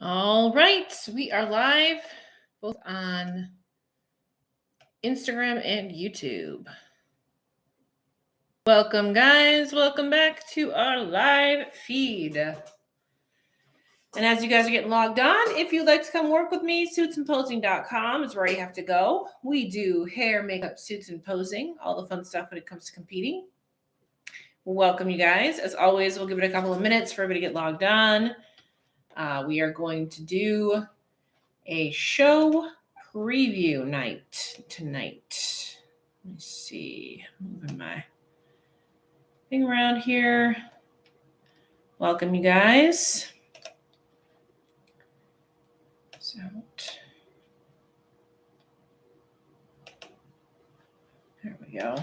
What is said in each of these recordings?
All right, we are live both on Instagram and YouTube. Welcome, guys. Welcome back to our live feed. And as you guys are getting logged on, if you'd like to come work with me, suitsandposing.com is where you have to go. We do hair, makeup, suits, and posing, all the fun stuff when it comes to competing. Welcome, you guys. As always, we'll give it a couple of minutes for everybody to get logged on. We are going to do a show preview night tonight. Let me see. Moving my thing around here. Welcome, you guys. There we go.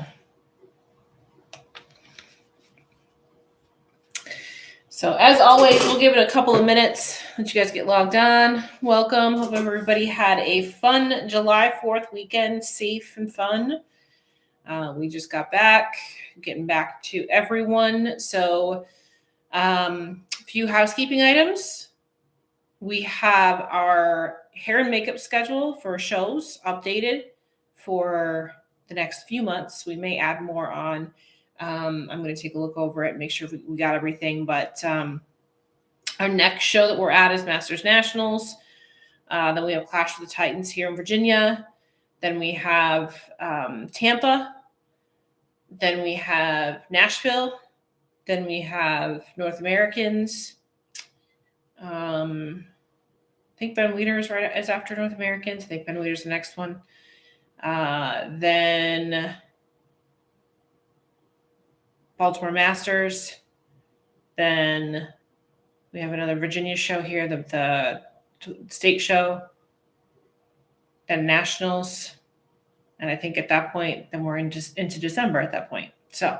So as always, we'll give it a couple of minutes. Let you guys get logged on. Welcome. Hope everybody had a fun July 4th weekend, safe and fun. We just got back, getting back to everyone. So a few housekeeping items. We have our hair and makeup schedule for shows updated for the next few months. We may add more on. I'm going to take a look over it, make sure we got everything. But our next show that we're at is Masters Nationals. Then we have Clash of the Titans here in Virginia. Then we have Tampa. Then we have Nashville. Then we have North Americans. I think Ben Weeder is after North Americans. I think Ben Weeder's the next one. Then Baltimore Masters. Then we have another Virginia show here, the state show. Then Nationals. And I think at that point, then we're into December at that point. So,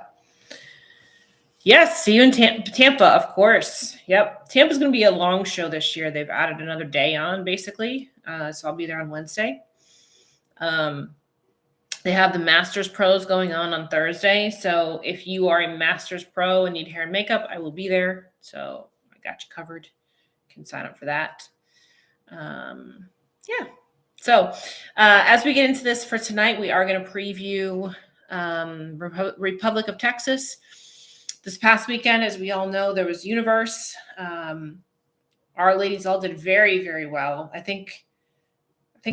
yes, see you in Tampa, of course. Yep. Tampa's going to be a long show this year. They've added another day on, basically. So I'll be there on Wednesday. They have the Masters Pros going on Thursday. So if you are a Masters Pro and need hair and makeup, I will be there. So I got you covered. You can sign up for that. Yeah. So as we get into this for tonight, we are going to preview Republic of Texas. This past weekend, as we all know, there was Universe. Our ladies all did very, very well. I think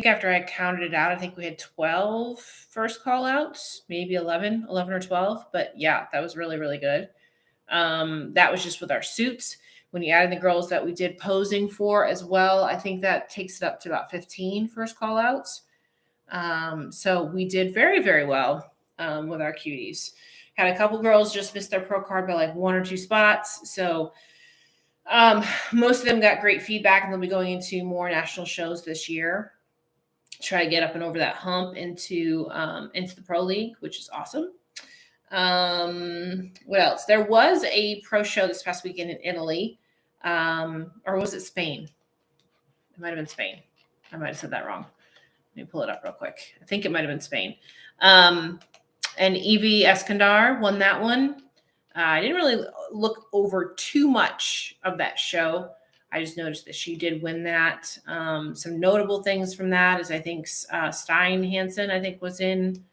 after I counted it out, I think we had 12 first call outs, maybe 11 or 12. But yeah, that was really, really good. That was just with our suits. When you add in the girls that we did posing for as well, I think that takes it up to about 15 first call outs. So we did very, very well with our cuties. Had a couple girls just missed their pro card by like 1 or 2 spots. So most of them got great feedback, and they'll be going into more national shows this year. Try to get up and over that hump into the pro league, which is awesome. What else? There was a pro show this past weekend in Italy, or was it Spain? It might have been Spain. I might have said that wrong. Let me pull it up real quick. I think it might have been Spain. And Evie Eskandar won that one. I didn't really look over too much of that show. I just noticed that she did win that. Some notable things from that is I think Stein Hansen, I think, was in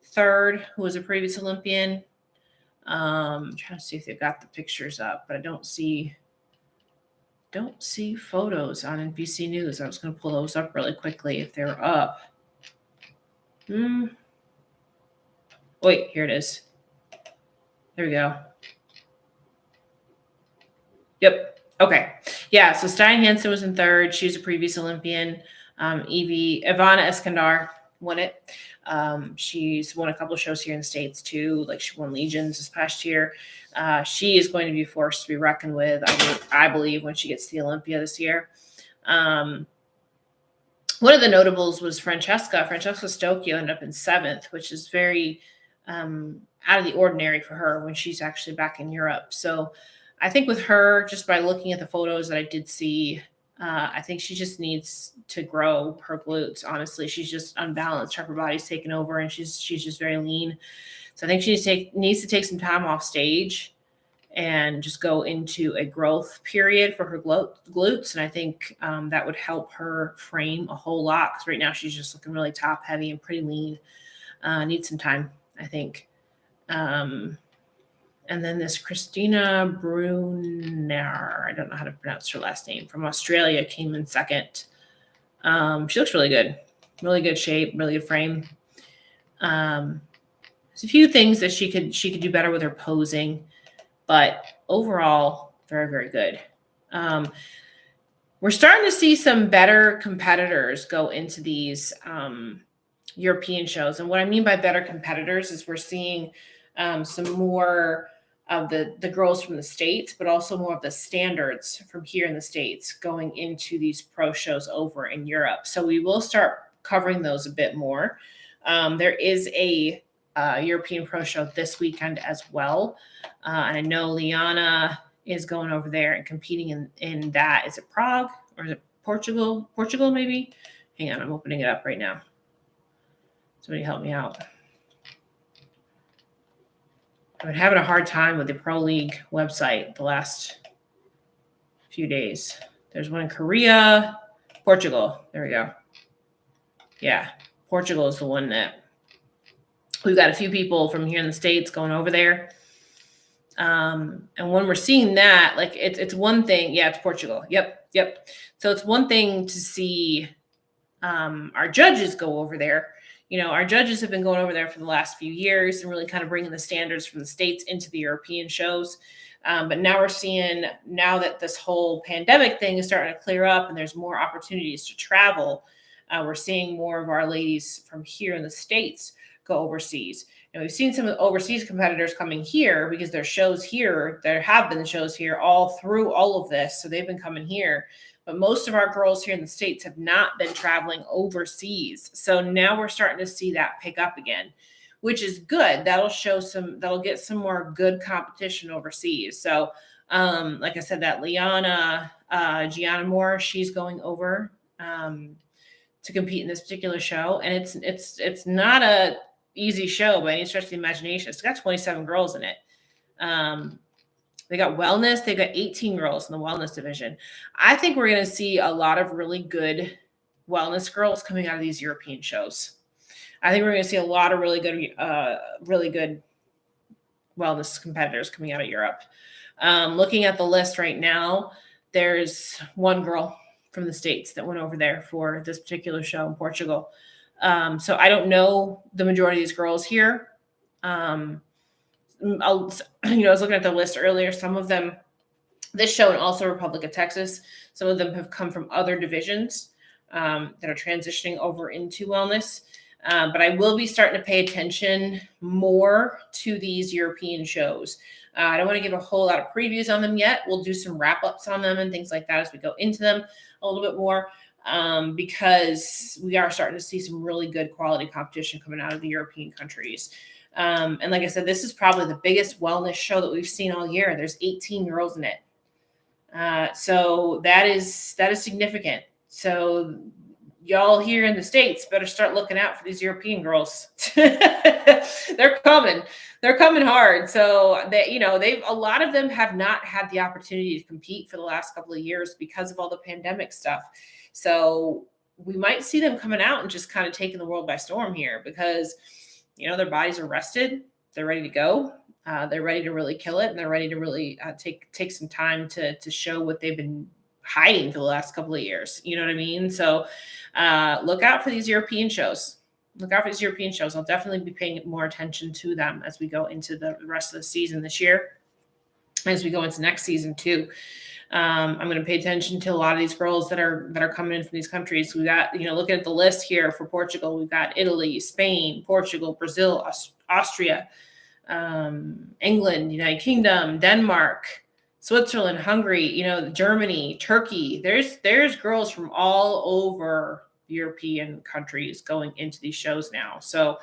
third, who was a previous Olympian. I'm trying to see if they've got the pictures up, but I don't see photos on NBC News. I was going to pull those up really quickly if they were up. Wait, here it is. There we go. Yep. Okay. Yeah. So Stein Hansen was in third. She was a previous Olympian. Ivana Eskandar won it. She's won a couple of shows here in the States too. Like she won Legions this past year. She is going to be forced to be reckoned with, I believe, when she gets to the Olympia this year. One of the notables was Francesca. Francesca Stokie ended up in 7th, which is very out of the ordinary for her when she's actually back in Europe. So I think with her, just by looking at the photos that I did see, I think she just needs to grow her glutes. Honestly, she's just unbalanced. Her upper body's taken over, and she's just very lean. So I think she needs to take some time off stage and just go into a growth period for her glutes. And I think that would help her frame a whole lot, because right now she's just looking really top heavy and pretty lean. Needs some time, I think. And then this Christina Bruner, I don't know how to pronounce her last name, from Australia, came in second. She looks really good shape, really good frame. There's a few things that she could do better with her posing, but overall, very, very good. We're starting to see some better competitors go into these European shows. And what I mean by better competitors is we're seeing some more of the girls from the States, but also more of the standards from here in the States going into these pro shows over in Europe. So we will start covering those a bit more. There is a European pro show this weekend as well. And I know Liana is going over there and competing in that. Is it Prague or is it Portugal? Portugal, maybe? Hang on, I'm opening it up right now. Somebody help me out. I've been having a hard time with the Pro League website the last few days. There's one in Korea, Portugal. There we go. Yeah, Portugal is the one that we've got a few people from here in the States going over there. And when we're seeing that, like it's one thing. Yeah, it's Portugal. Yep. So it's one thing to see our judges go over there. You know, our judges have been going over there for the last few years and really kind of bringing the standards from the States into the European shows. But now we're seeing, now that this whole pandemic thing is starting to clear up and there's more opportunities to travel, we're seeing more of our ladies from here in the States go overseas. And we've seen some of the overseas competitors coming here because there's shows here. There have been shows here all through all of this. So they've been coming here. But most of our girls here in the States have not been traveling overseas. So now we're starting to see that pick up again, which is good. That'll get some more good competition overseas. So like I said, that Liana, Gianna Moore, she's going over to compete in this particular show. And it's not a easy show by any stretch of the imagination. It's got 27 girls in it. They got wellness. They've got 18 girls in the wellness division. I think we're going to see a lot of really good wellness girls coming out of these European shows. I think we're going to see a lot of really good wellness competitors coming out of Europe. Looking at the list right now, there's one girl from the States that went over there for this particular show in Portugal. So I don't know the majority of these girls here. I was looking at the list earlier. Some of them, this show and also Republic of Texas, some of them have come from other divisions that are transitioning over into wellness. But I will be starting to pay attention more to these European shows. I don't want to give a whole lot of previews on them yet. We'll do some wrap-ups on them and things like that as we go into them a little bit more, because we are starting to see some really good quality competition coming out of the European countries. And like I said, this is probably the biggest wellness show that we've seen all year. There's 18 girls in it. So that is significant. So y'all here in the States better start looking out for these European girls. They're coming hard. So a lot of them have not had the opportunity to compete for the last couple of years because of all the pandemic stuff. So we might see them coming out and just kind of taking the world by storm here because their bodies are rested. They're ready to go. They're ready to really kill it. And they're ready to really take some time to show what they've been hiding for the last couple of years. You know what I mean? So look out for these European shows. I'll definitely be paying more attention to them as we go into the rest of the season this year, as we go into next season too. I'm going to pay attention to a lot of these girls that are coming in from these countries. We got, looking at the list here for Portugal, we've got Italy, Spain, Portugal, Brazil, Austria, England, United Kingdom, Denmark, Switzerland, Hungary, Germany, Turkey. There's girls from all over European countries going into these shows now. So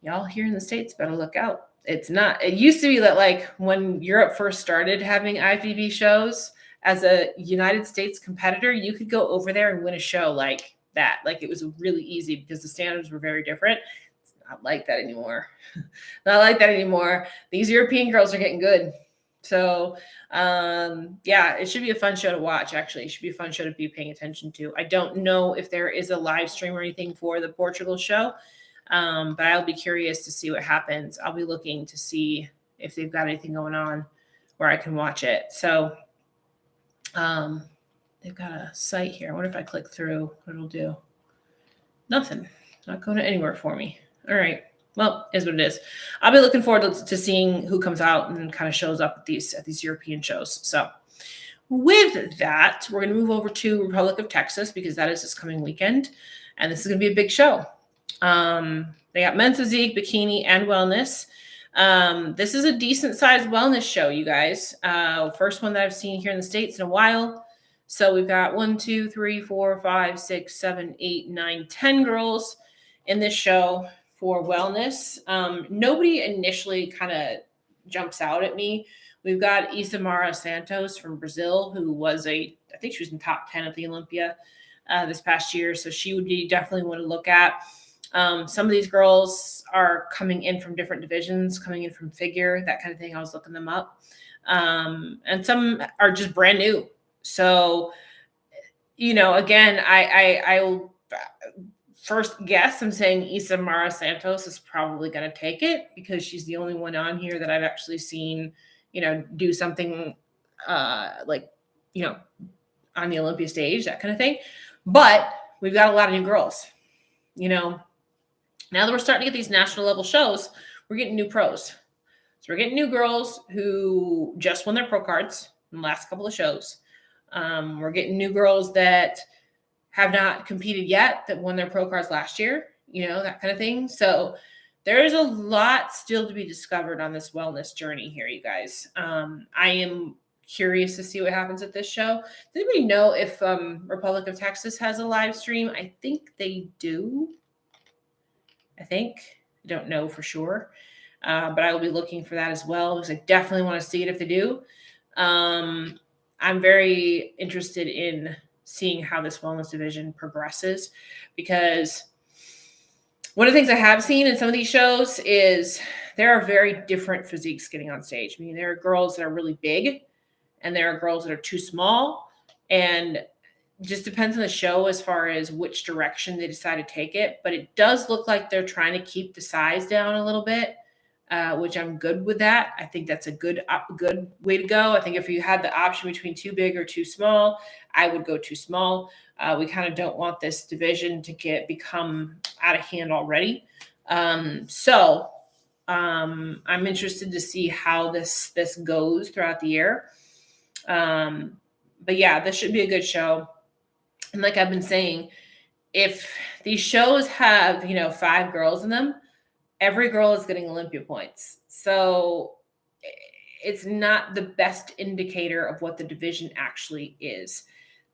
y'all here in the States better look out. It used to be that like when Europe first started having IFBB shows, as a United States competitor, you could go over there and win a show like that. Like it was really easy because the standards were very different. It's not like that anymore. These European girls are getting good. So, yeah, it should be a fun show to watch, actually. It should be a fun show to be paying attention to. I don't know if there is a live stream or anything for the Portugal show, but I'll be curious to see what happens. I'll be looking to see if they've got anything going on where I can watch it. So, they've got a site here. I wonder if I click through, what it'll do. Nothing. Not going anywhere for me. All right. Well, is what it is. I'll be looking forward to seeing who comes out and kind of shows up at these European shows. So with that, we're going to move over to Republic of Texas because that is this coming weekend. And this is going to be a big show. They got men's physique, bikini, and wellness. This is a decent sized wellness show, you guys. First one that I've seen here in the States in a while. So we've got 1, 2, 3, 4, 5, 6, 7, 8, 9, 10 girls in this show for wellness. Nobody initially kind of jumps out at me. We've got Isamara Santos from Brazil, who was I think she was in top 10 at the Olympia this past year. So she would be definitely one to look at. Some of these girls are coming in from different divisions, coming in from figure, that kind of thing. I was looking them up. And some are just brand new. So, again, I'll first guess I'm saying Isamara Santos is probably going to take it because she's the only one on here that I've actually seen, do something on the Olympia stage, that kind of thing. But we've got a lot of new girls, now that we're starting to get these national level shows, we're getting new pros. So we're getting new girls who just won their pro cards in the last couple of shows. We're getting new girls that have not competed yet that won their pro cards last year, that kind of thing. So there's a lot still to be discovered on this wellness journey here, you guys. I am curious to see what happens at this show. Does anybody know if Republic of Texas has a live stream? I think they do. I don't know for sure. But I will be looking for that as well because I definitely want to see it if they do. I'm very interested in seeing how this wellness division progresses because one of the things I have seen in some of these shows is there are very different physiques getting on stage. I mean, there are girls that are really big and there are girls that are too small, and just depends on the show as far as which direction they decide to take it. But it does look like they're trying to keep the size down a little bit. Which I'm good with that. I think that's a good way to go. I think if you had the option between too big or too small, I would go too small. We kind of don't want this division to become out of hand already. So I'm interested to see how this goes throughout the year. But yeah, this should be a good show. And like I've been saying, if these shows have, 5 girls in them, every girl is getting Olympia points. So it's not the best indicator of what the division actually is.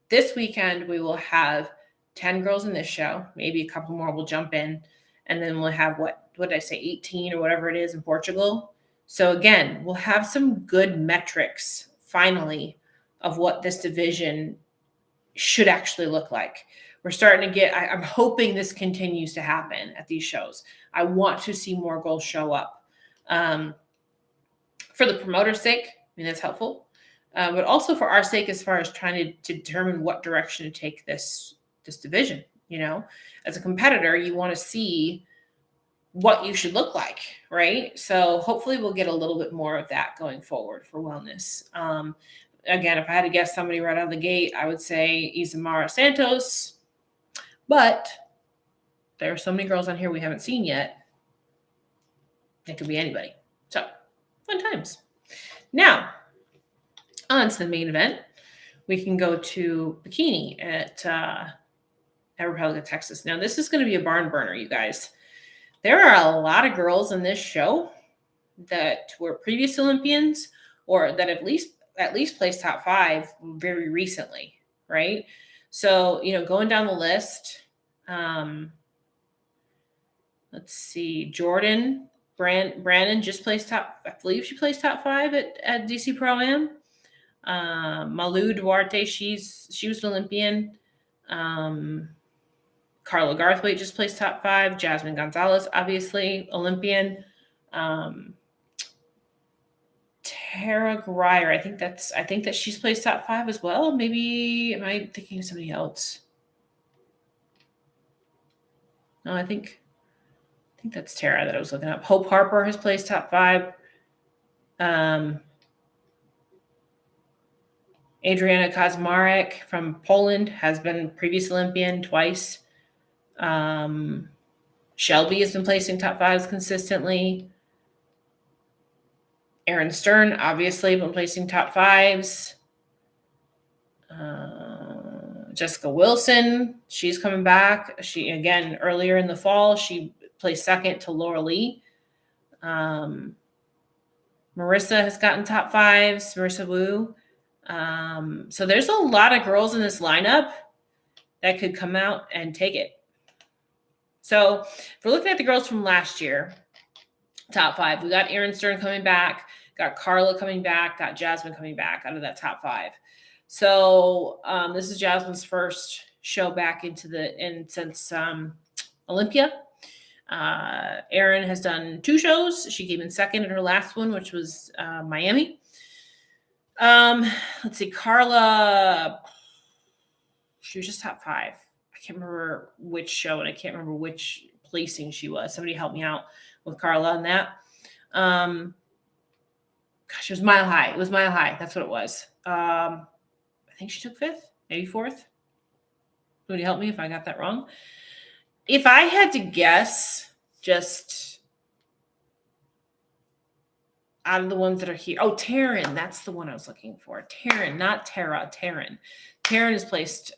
This weekend, we will have 10 girls in this show. Maybe a couple more will jump in. And then we'll have, what did I say, 18 or whatever it is in Portugal. So again, we'll have some good metrics, finally, of what this division should actually look like. We're starting to get, I'm hoping this continues to happen at these shows. I want to see more girls show up. For the promoter's sake, that's helpful. But also for our sake, as far as trying to determine what direction to take this division. As a competitor, you want to see what you should look like, right? So hopefully we'll get a little bit more of that going forward for wellness. Again, if I had to guess somebody right out of the gate, I would say Isamara Santos. But there are so many girls on here we haven't seen yet. It could be anybody. So, fun times. Now, on to the main event. We can go to bikini at Republic of Texas. Now, this is going to be a barn burner, you guys. There are a lot of girls in this show that were previous Olympians or that at least placed top 5 very recently, right? So, going down the list, let's see, Jordan Brandon just placed top, I believe she placed top 5 at DC Pro-Am. Malu Duarte, she was an Olympian. Carla Garthwaite just placed top 5. Jasmine Gonzalez, obviously, Olympian. Tara Grier. I think that she's placed top 5 as well. Maybe am I thinking of somebody else? No, I think that's Tara that I was looking up. Hope Harper has placed top 5. Adriana Kazmarek from Poland has been previous Olympian twice. Shelby has been placing top 5s consistently. Erin Stern, obviously, been placing top 5s. Jessica Wilson, she's coming back. She, again, earlier in the fall, she placed second to Laura Lee. Marissa has gotten top 5s, Marissa Wu. So there's a lot of girls in this lineup that could come out and take it. So if we're looking at the girls from last year, top 5, we got Erin Stern coming back, got Carla coming back, got Jasmine coming back out of that top 5. So this is Jasmine's first show back since Olympia. Erin has done 2 shows. She came in second in her last one, which was Miami. Let's see, Carla, she was just top 5. I can't remember which show, and I can't remember which placing she was. Somebody help me out with Carla on that. Gosh, it was Mile High. It was Mile High. That's what it was. I think she took 5th, maybe 4th. Somebody help me if I got that wrong. If I had to guess, just out of the ones that are here. Oh, Taryn. That's the one I was looking for. Taryn, not Tara. Taryn. Taryn is placed.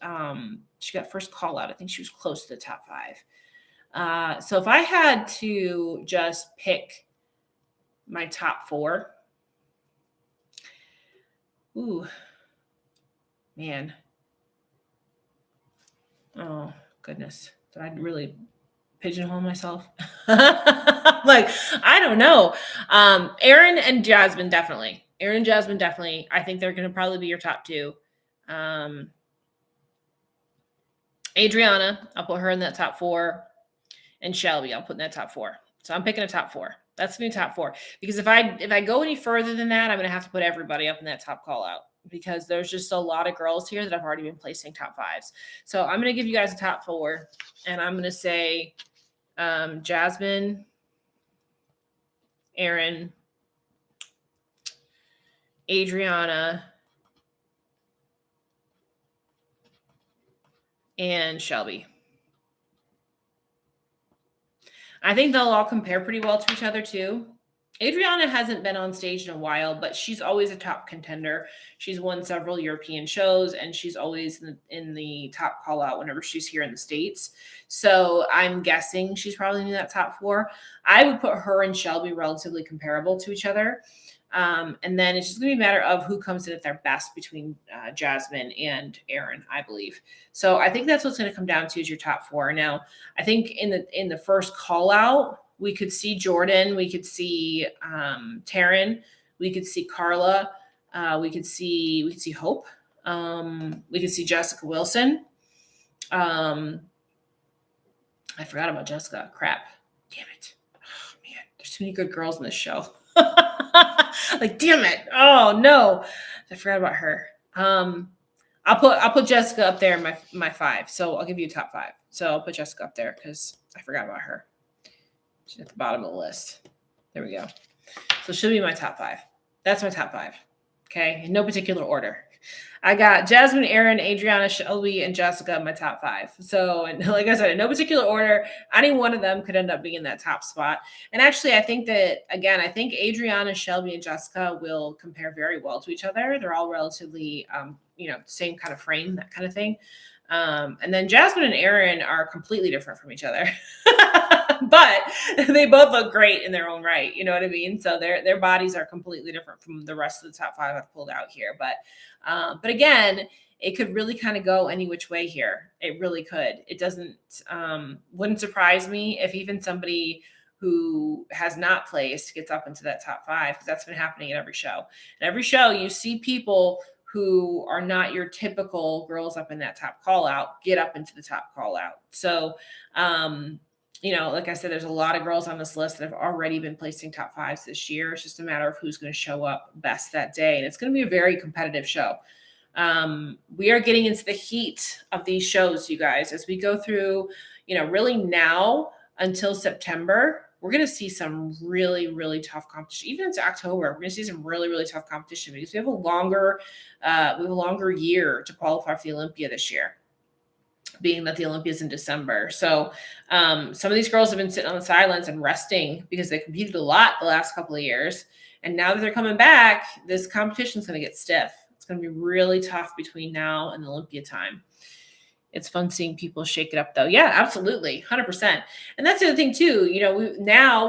She got first call out. I think she was close to the top 5. So if I had to just pick my top 4. Ooh, man. Oh, goodness. Did I really pigeonhole myself? Like, I don't know. Erin and Jasmine, definitely. I think they're going to probably be your top 2. Adriana, I'll put her in that top 4. And Shelby, I'll put in that top 4. So I'm picking a top 4. That's going to be top 4. Because if I go any further than that, I'm going to have to put everybody up in that top call out. Because there's just a lot of girls here that have already been placing top 5s. So I'm going to give you guys a top 4. And I'm going to say Jasmine, Erin, Adriana, and Shelby. I think they'll all compare pretty well to each other too. Adriana hasn't been on stage in a while, but she's always a top contender. She's won several European shows, and she's always in the top call out whenever she's here in the States. So I'm guessing she's probably in that top 4. I would put her and Shelby relatively comparable to each other. And then it's just going to be a matter of who comes in at their best between Jasmine and Erin, I believe. So I think that's what's going to come down to is your top 4. Now, I think in the first call out, we could see Jordan, we could see Taryn, we could see Carla, we could see Hope, we could see Jessica Wilson. I forgot about Jessica. Crap. Damn it. Oh man, there's too many good girls in this show. Like, damn it. Oh no. I forgot about her. I'll put Jessica up there in my 5. So I'll give you a top 5. So I'll put Jessica up there because I forgot about her. She's at the bottom of the list. There we go. So she'll be my top 5. That's my top 5. Okay. In no particular order. I got Jasmine, Erin, Adriana, Shelby, and Jessica in my top 5. So, and like I said, in no particular order, any one of them could end up being in that top spot. And actually, I think Adriana, Shelby, and Jessica will compare very well to each other. They're all relatively, same kind of frame, that kind of thing. And then Jasmine and Erin are completely different from each other. But they both look great in their own right. You know what I mean? So their bodies are completely different from the rest of the top 5 I've pulled out here. But again, it could really kind of go any which way here. It really could. It wouldn't surprise me if even somebody who has not placed gets up into that top 5, because that's been happening at every show. And every show you see people who are not your typical girls up in that top call out get up into the top call out. So, like I said, there's a lot of girls on this list that have already been placing top fives this year. It's just a matter of who's going to show up best that day. And it's going to be a very competitive show. We are getting into the heat of these shows, you guys, as we go through, really now until September. We're going to see some really, really tough competition. Even into October, we're going to see some really, really tough competition because we have a longer year to qualify for the Olympia this year, being that the Olympia is in December. So some of these girls have been sitting on the sidelines and resting because they competed a lot the last couple of years. And now that they're coming back, this competition is going to get stiff. It's going to be really tough between now and the Olympia time. It's fun seeing people shake it up, though. Yeah, absolutely. 100%. And that's the other thing, too.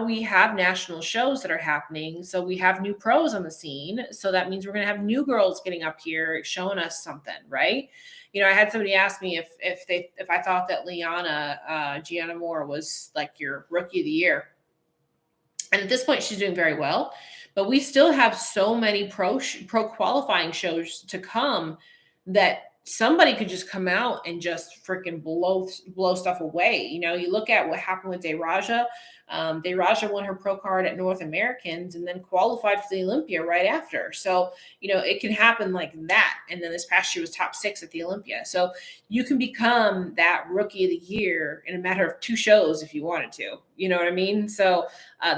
We have national shows that are happening. So we have new pros on the scene. So that means we're going to have new girls getting up here showing us something, right? I had somebody ask me if I thought that Gianna Moore was like your rookie of the year. And at this point, she's doing very well. But we still have so many pro qualifying shows to come that somebody could just come out and just freaking blow stuff away. You look at what happened with Dayraja. Dayraja won her pro card at North Americans and then qualified for the Olympia right after. So, it can happen like that. And then this past year was top 6 at the Olympia. So you can become that rookie of the year in a matter of 2 shows if you wanted to. You know what I mean? So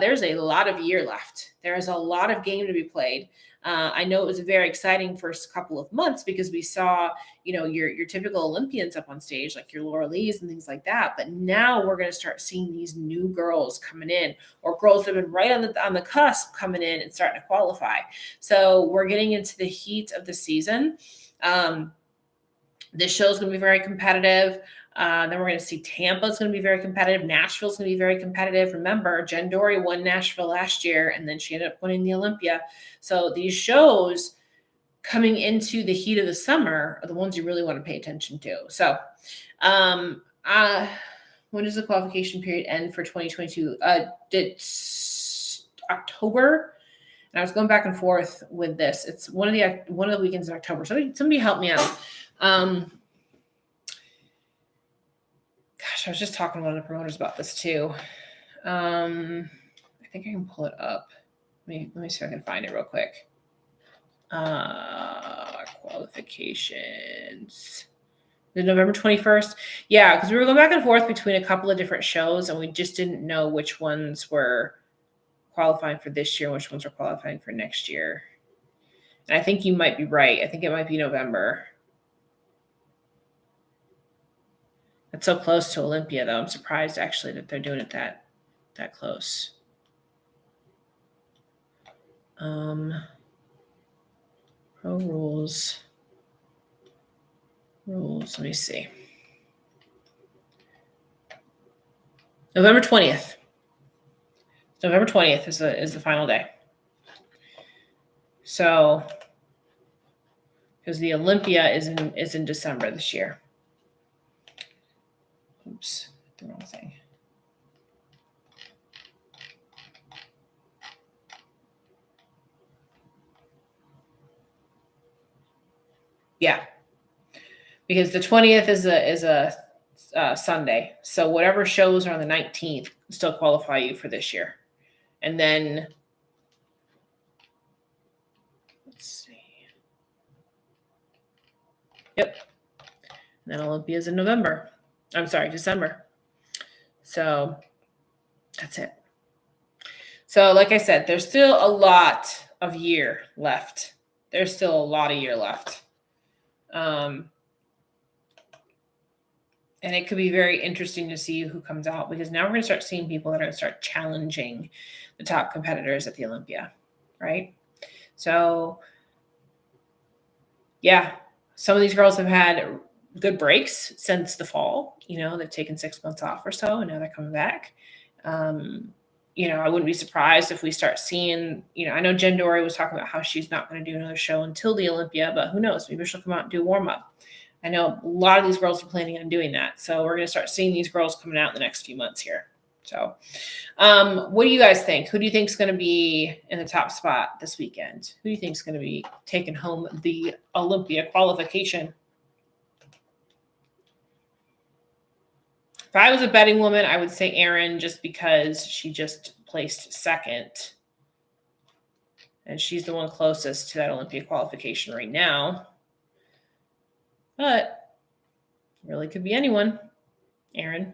there's a lot of year left. There is a lot of game to be played. I know it was a very exciting first couple of months because we saw, your typical Olympians up on stage, like your Laura Lees and things like that. But now we're going to start seeing these new girls coming in, or girls that have been right on the cusp coming in and starting to qualify. So we're getting into the heat of the season. This show is going to be very competitive. Then we're going to see Tampa is going to be very competitive. Nashville is going to be very competitive. Remember, Jen Dory won Nashville last year, and then she ended up winning the Olympia. So these shows coming into the heat of the summer are the ones you really want to pay attention to. So when does the qualification period end for 2022? It's October. And I was going back and forth with this. It's one of the weekends in October. Somebody help me out. I was just talking to one of the promoters about this too. I think I can pull it up. Let me see if I can find it real quick. Qualifications. The November 21st. Yeah, because we were going back and forth between a couple of different shows, and we just didn't know which ones were qualifying for this year and which ones are qualifying for next year. And I think you might be right. I think it might be November. It's so close to Olympia, though. I'm surprised, actually, that they're doing it that close. Pro rules. Let me see. November 20th. November 20th is the final day. So, because the Olympia is in December this year. Oops, the wrong thing. Yeah, because the 20th is a Sunday. So whatever shows are on the 19th still qualify you for this year. And then, let's see. Yep. And then Olympia is in December. So that's it. So like I said, there's still a lot of year left. There's still a lot of year left. And it could be very interesting to see who comes out, because now we're going to start seeing people that are going to start challenging the top competitors at the Olympia, right? So, yeah, some of these girls have had good breaks since the fall. They've taken 6 months off or so, and now they're coming back. I wouldn't be surprised if we start seeing, I know Jen Dory was talking about how she's not going to do another show until the Olympia, but who knows? Maybe she'll come out and do a warm-up. I know a lot of these girls are planning on doing that. So we're going to start seeing these girls coming out in the next few months here. So what do you guys think? Who do you think is going to be in the top spot this weekend? Who do you think is going to be taking home the Olympia qualification? If I was a betting woman, I would say Erin, just because she just placed second. And she's the one closest to that Olympia qualification right now. But it really could be anyone. Erin.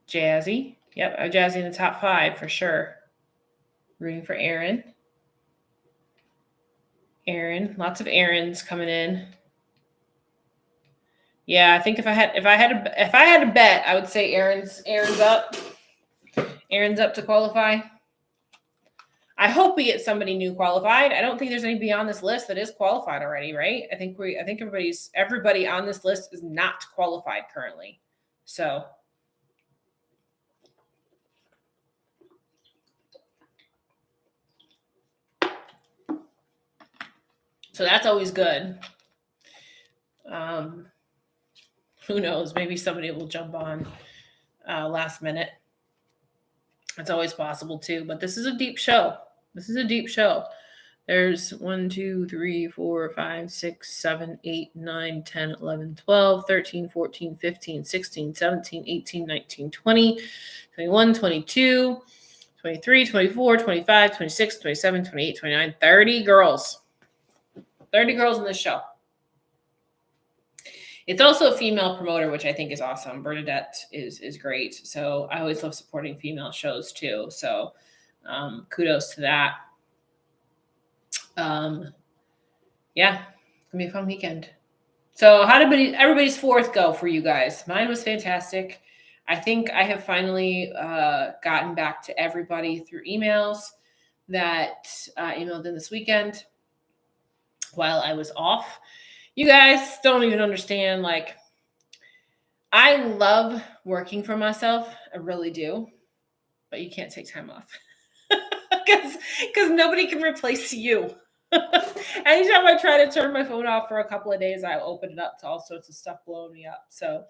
Jazzy. Yep, Jazzy in the top 5 for sure. Rooting for Erin. Erin. Lots of Erins coming in. Yeah, I think if I had to bet, I would say Erin's up. Erin's up to qualify. I hope we get somebody new qualified. I don't think there's anybody on this list that is qualified already, right? I think everybody on this list is not qualified currently. So that's always good. Who knows? Maybe somebody will jump on last minute. It's always possible too, but this is a deep show. There's 1, 2, 3, 4, 5, 6, 7, 8, 9, 10, 11, 12, 13, 14, 15, 16, 17, 18, 19, 20, 21, 22, 23, 24, 25, 26, 27, 28, 29, 30 girls. 30 girls in this show. It's also a female promoter, which I think is awesome. Bernadette is great. So I always love supporting female shows too. So kudos to that. Yeah, it's gonna be a fun weekend. So how did everybody's 4th go for you guys? Mine was fantastic. I think I have finally gotten back to everybody through emails that emailed in this weekend while I was off. You guys don't even understand. Like, I love working for myself. I really do. But you can't take time off because nobody can replace you. Anytime I try to turn my phone off for a couple of days, I open it up to all sorts of stuff blowing me up. So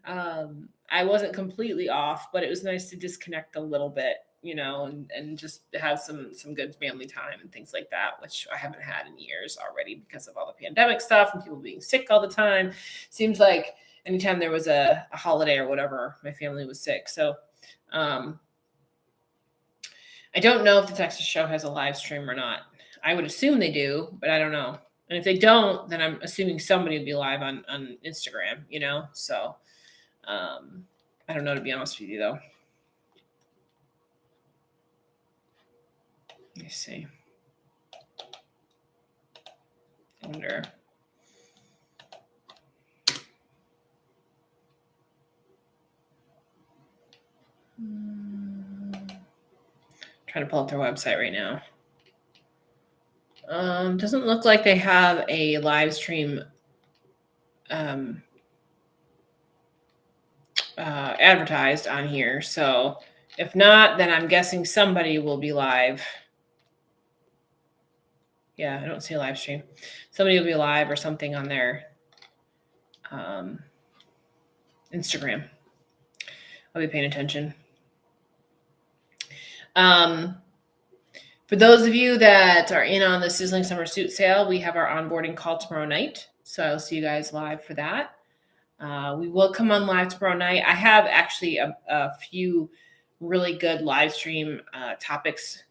I wasn't completely off, but it was nice to disconnect a little bit, and just have some good family time and things like that, which I haven't had in years already because of all the pandemic stuff and people being sick all the time. Seems like anytime there was a holiday or whatever, my family was sick. So I don't know if the Texas show has a live stream or not. I would assume they do, but I don't know. And if they don't, then I'm assuming somebody will be live on Instagram, So I don't know, to be honest with you, though. Let me see. I wonder. Trying to pull up their website right now. Doesn't look like they have a live stream advertised on here. So if not, then I'm guessing somebody will be live. Yeah, I don't see a live stream. Somebody will be live or something on their Instagram. I'll be paying attention. For those of you that are in on the Sizzling Summer Suit Sale, we have our onboarding call tomorrow night. So I'll see you guys live for that. We will come on live tomorrow night. I have actually a few really good live stream topics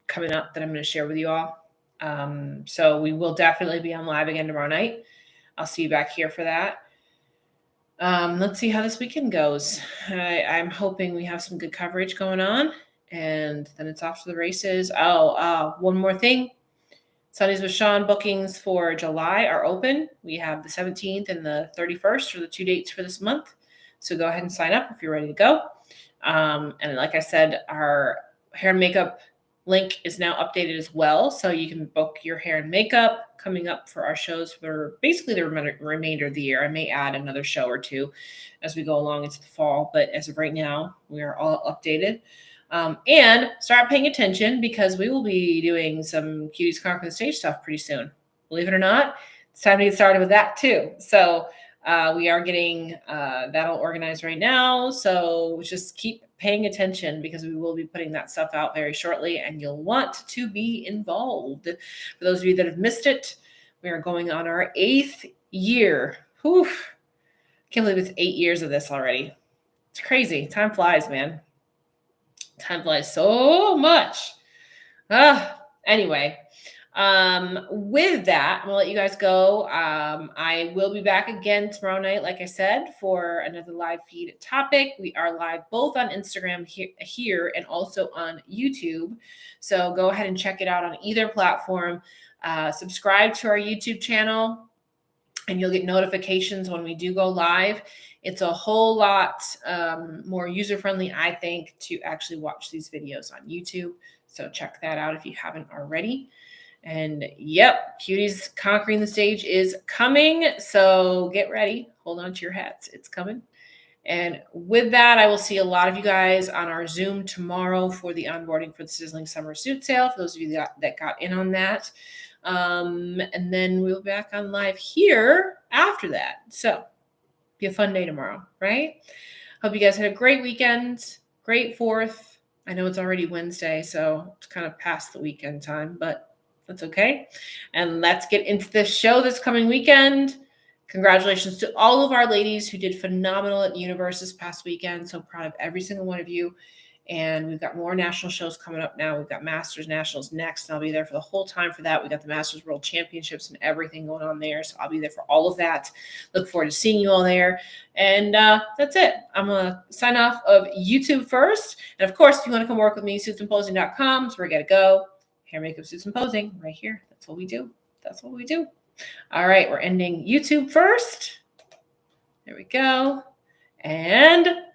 coming up that I'm going to share with you all. So we will definitely be on live again tomorrow night. I'll see you back here for that. Let's see how this weekend goes. I'm hoping we have some good coverage going on, and then it's off to the races. One more thing. Sundays with Shawn bookings for July are open. We have the 17th and the 31st are the 2 dates for this month. So go ahead and sign up if you're ready to go. And like I said, our hair and makeup link is now updated as well. So you can book your hair and makeup coming up for our shows for basically the remainder of the year. I may add another show or two as we go along into the fall. But as of right now, we are all updated. And start paying attention because we will be doing some Cuties Conquer the Stage stuff pretty soon. Believe it or not, it's time to get started with that too. So we are getting that all organized right now. So just keep paying attention because we will be putting that stuff out very shortly and you'll want to be involved. For those of you that have missed it, we are going on our 8th year. Whew. Can't believe it's 8 years of this already. It's crazy. Time flies, man. Time flies so much. Anyway, with that, I'm gonna let you guys go. I will be back again tomorrow night, like I said, for another live feed topic. We are live both on Instagram here and also on YouTube. So go ahead and check it out on either platform. Subscribe to our YouTube channel, and you'll get notifications when we do go live. It's a whole lot more user-friendly, I think, to actually watch these videos on YouTube. So check that out if you haven't already. And yep, Cuties Conquering the Stage is coming. So get ready. Hold on to your hats. It's coming. And with that, I will see a lot of you guys on our Zoom tomorrow for the onboarding for the Sizzling Summer Suit Sale, for those of you that got in on that. And then we'll be back on live here after that. So be a fun day tomorrow, right? Hope you guys had a great weekend, great 4th. I know it's already Wednesday, so it's kind of past the weekend time, but that's okay. And let's get into the show this coming weekend. Congratulations to all of our ladies who did phenomenal at Universe this past weekend. So proud of every single one of you. And we've got more national shows coming up now. We've got Masters Nationals next, and I'll be there for the whole time for that. We got the Masters World Championships and everything going on there, so I'll be there for all of that. Look forward to seeing you all there. And that's it. I'm going to sign off of YouTube first. And, of course, if you want to come work with me, suitsandposing.com is where you got to go. Hair, makeup, suits, and posing right here. That's what we do. That's what we do. All right, we're ending YouTube first. There we go. And